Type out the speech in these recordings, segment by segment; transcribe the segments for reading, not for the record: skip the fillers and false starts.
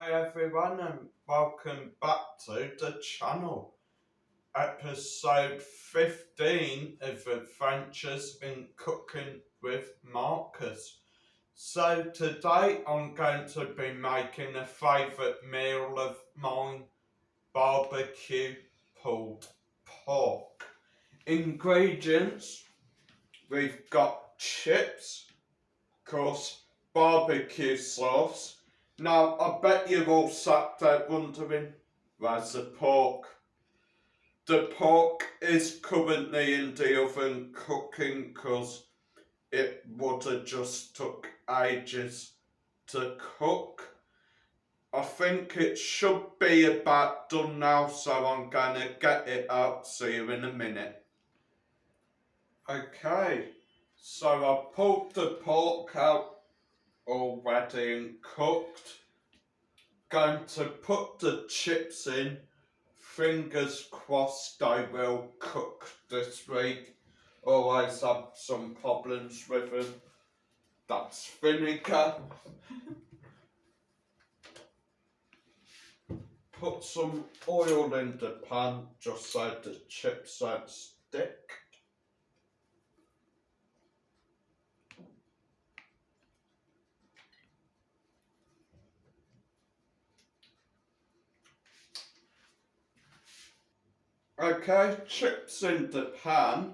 Hi everyone and welcome back to the channel. Episode 15 of Adventures in Cooking with Marcus. So today I'm going to be making a favourite meal of mine, barbecue pulled pork. Ingredients, we've got chips, of course barbecue sauce. Now, I bet you've all sat there wondering, where's the pork? The pork is currently in the oven cooking because it would have just took ages to cook. I think it should be about done now, so I'm going to get it out, see you in a minute. Okay, so I pulled the pork out already and cooked. Going to put the chips in. Fingers crossed they will cook this week. Always have some problems with them. That's vinegar. Put some oil in the pan just so the chips don't stick. Okay, chips in the pan.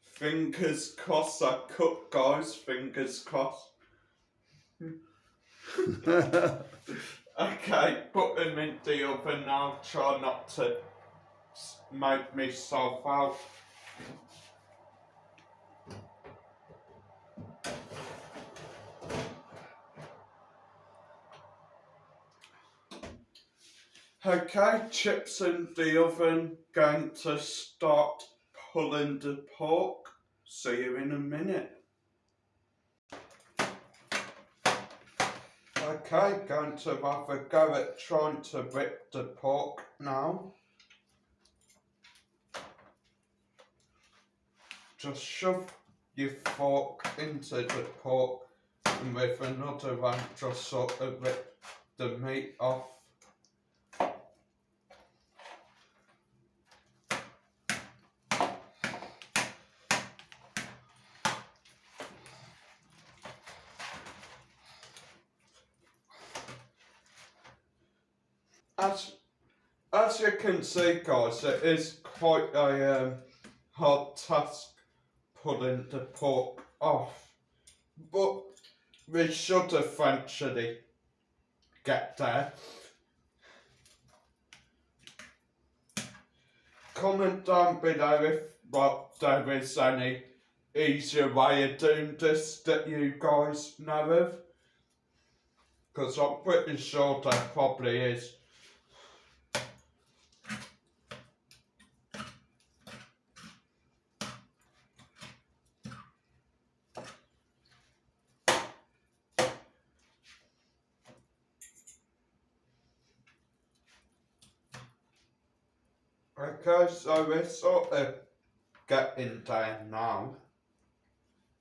Fingers crossed I cook, guys. Fingers crossed. Okay, put them in the oven now. Try not to make myself out. Okay, chips in the oven. Going to start pulling the pork. See you in a minute. Okay, going to have a go at trying to rip the pork now. Just shove your fork into the pork and with another one just sort of rip the meat off. As you can see, guys, it is quite a hard task pulling the pork off, but we should eventually get there. Comment down below if there is any easier way of doing this that you guys know of, because I'm pretty sure there probably is. Okay, so we're sort of getting there now,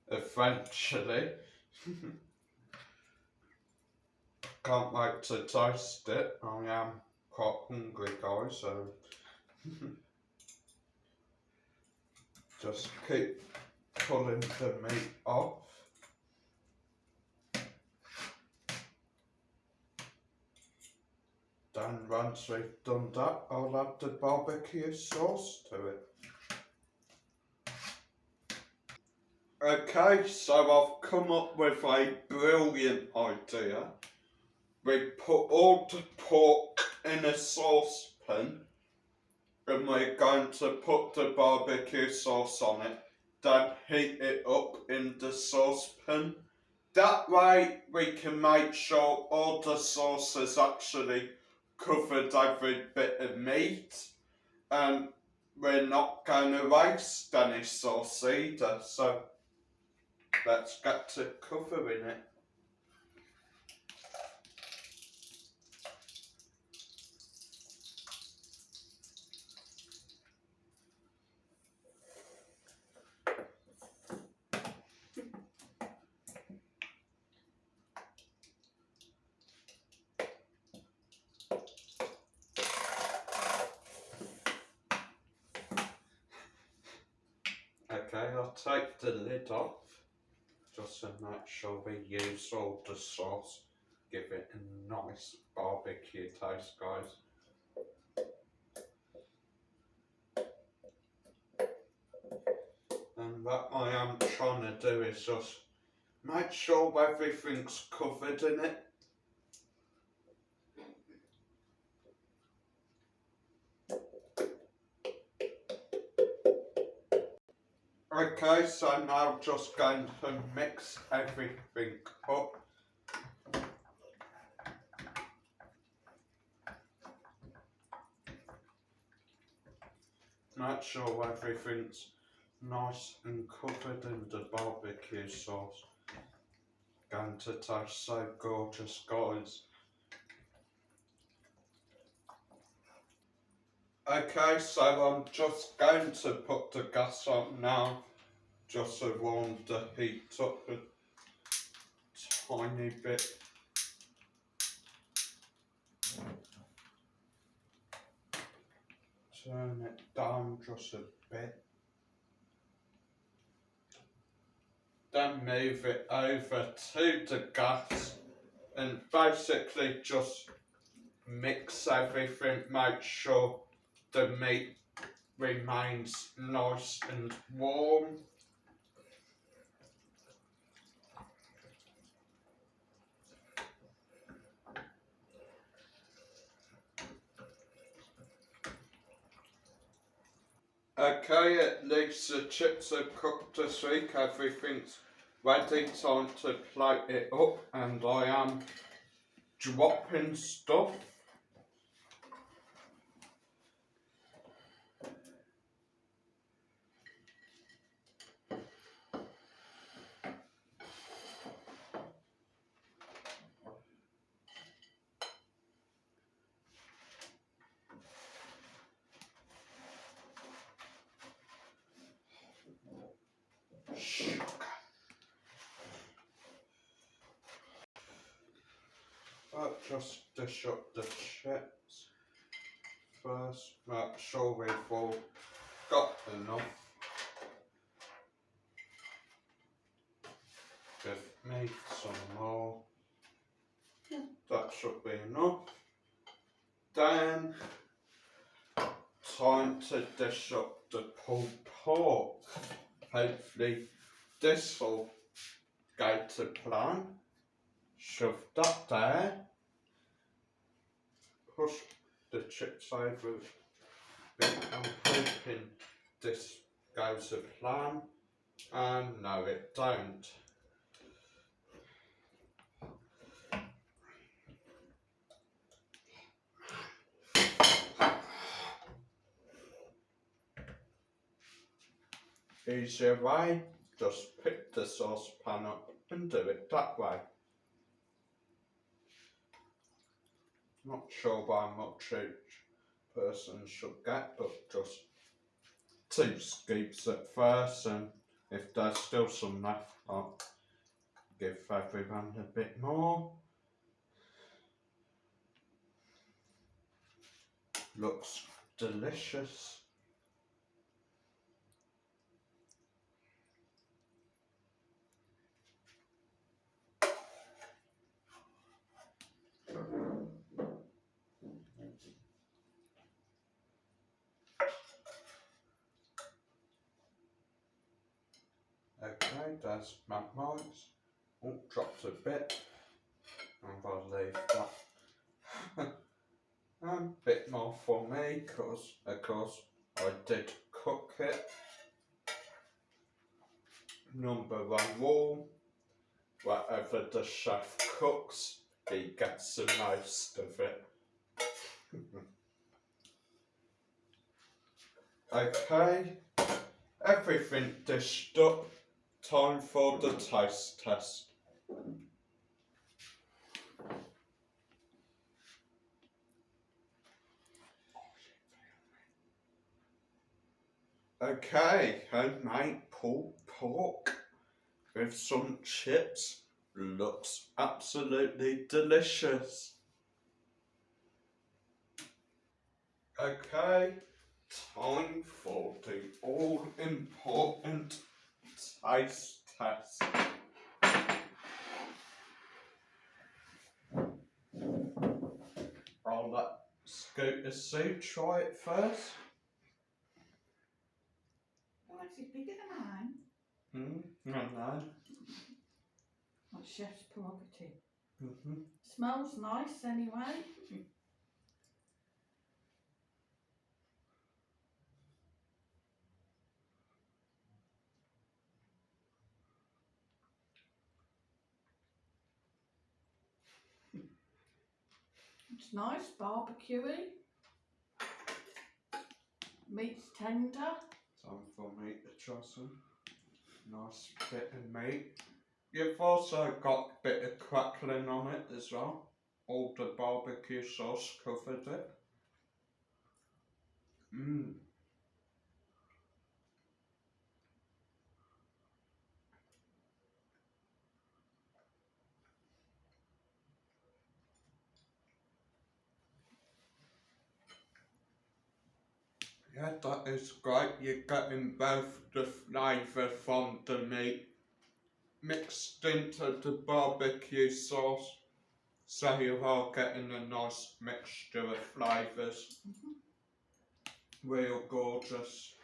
eventually. Can't wait to taste it. I am quite hungry, guys, so just keep pulling the meat off. Then once we've done that, I'll add the barbecue sauce to it. Okay, so I've come up with a brilliant idea. We put all the pork in a saucepan and we're going to put the barbecue sauce on it, then heat it up in the saucepan. That way we can make sure all the sauce is actually covered every bit of meat, and we're not going to waste any sauce either, so let's get to covering it. Okay, I'll take the lid off just to make sure we use all the sauce. Give it a nice barbecue taste, guys. And what I am trying to do is just make sure everything's covered in it. Okay, so now just going to mix everything up. Make sure everything's nice and covered in the barbecue sauce. Going to taste so gorgeous, guys. Okay, so I'm just going to put the gas on now, just to warm the heat up a tiny bit. Turn it down just a bit. Then move it over to the gas and basically just mix everything, make sure the meat remains nice and warm. Okay, at least the chips are cooked this week, everything's ready, time to plate it up, and I am dropping stuff. I'll just dish up the chips first, make sure we've all got enough. Give me some more. That should be enough. Then, time to dish up the pulled pork. Hopefully this will go to plan. Shove that there. Push the chips over a bit. I'm hoping this goes to plan. And no, it don't. Easier way, just pick the saucepan up and do it that way. Not sure how much each person should get, but just 2 scoops at first, and if there's still some left, I'll give everyone a bit more. Looks delicious. Okay, there's my mice. Oh, dropped a bit. And I'll leave that. A bit more for me, because of course I did cook it. Number 1 rule, whatever the chef cooks, he gets the most of it. Okay, everything dished up, time for the taste test. Okay, homemade pulled pork with some chips looks absolutely delicious. Okay, time for the all important taste test. I'll let Scooter Sue try it first. Oh, it's bigger than mine. No. That's chef's prerogative. Mm-hmm. Smells nice anyway. It's nice, barbecuey. Meat's tender. Time for me to try some nice bit of meat. You've also got a bit of crackling on it as well. All the barbecue sauce covered it. Yeah, that is great. You're getting both the flavour from the meat mixed into the barbecue sauce. So you are getting a nice mixture of flavours. Real gorgeous.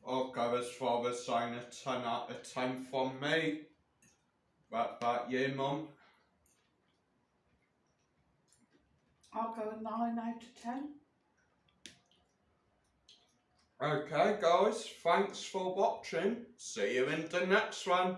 I'll go as far as saying a 10 out of 10 from me. What about you, Mum? I'll go a 9 out of 10. Okay guys, thanks for watching. See you in the next one.